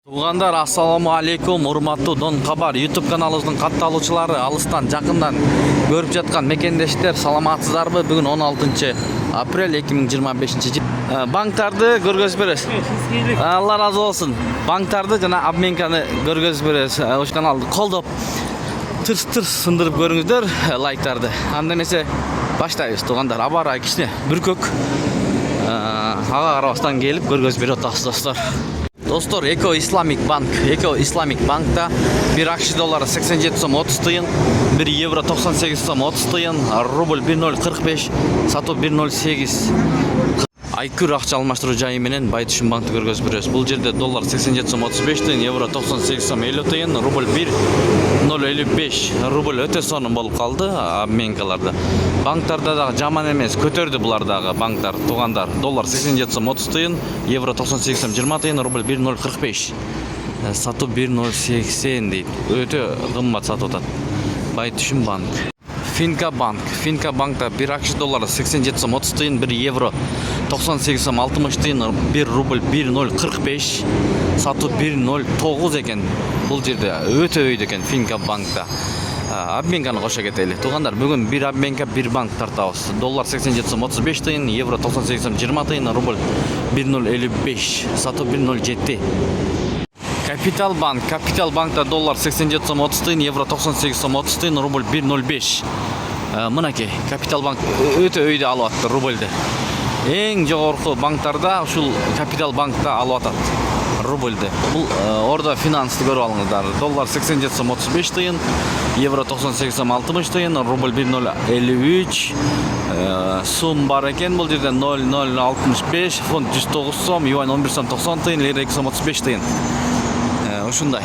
Туугандар, ассаламу алейкум, урматтуу Дон Кабар YouTube каналыбыздын катталуучулары, алыстан жакындан көрүп жаткан мекендештер, саламатсыздарбы? Бүгүн 16 апрель 2025 жыл. Банктарды көргөзүп беребиз. Алла разы болсун. Банктарды жана обменканы көргөзүп беребиз. Ош каналды колдоп, тырс-тырс сындырып көрүңүздөр лайктарды. Анда эмесе баштайбыз, туугандар. Аба ырайы кичине бүркөк. Ага карабастан келип көргөзүп берип атабыз, достор. Достор, Eco Islamic Bank'ta 1 акш доллары 87 сом 30 тыйын, 1 евро 98 сом 30 тыйын, рубль 1.045, сатуу 1.08. Айкүр акча алмаштыруу жайы менен Байтүшүн банкты көргөзүп беребиз. Бул жерде доллар 87 сом 35 тыйын, евро 98 сом 50 тыйын, рубль 1.055. Рубль өтө сонун болуп калды обменкаларда. Банктарда дагы жаман эмес, көтөрдү булар дагы банктар, туугандар. Доллар 87 сом 30 тыйын, евро 98 сом 20 тыйын, рубль 1.045. Сатуу 1.080 дейт. Өтө кымбат сатып атат. Байтүшүн банк. Финка банкта 1 акш доллары 87 сом 30 тыйын, 1 евро 98 сом 60 тыйын, 1 рубль 1.045, сатуу 1.09 экен. Бул жерде өтө өйдө экен Финка банкта. Обменканы кошо кетели. Туугандар, бүгүн бир обменка, бир банк тартабыз. Доллар 87 сом 35 тыйын, евро 98 сом 20 тыйын, рубль 1.055, сатуу 1.07. Капитал банкта доллар 87 сом 30 тыйын, евро 98 сом 30 тыйын, рубль 1.05. Мынакей, Капитал банк өтө өйдө алып атты рубльди. Эң жогорку банктарда ушул Капитал банкта алып атат рубльди. Бул орда финансты көрүп алыңыздар. Доллар 87 сом 35 тыйын, евро 98 сом 60 тыйын, рубль 1.053. Сум бар экен бул жерде 0.065, фунт 109 сом, юань 11 сом 90 тыйын, лира 2 сом 35 тыйын. Ушундай.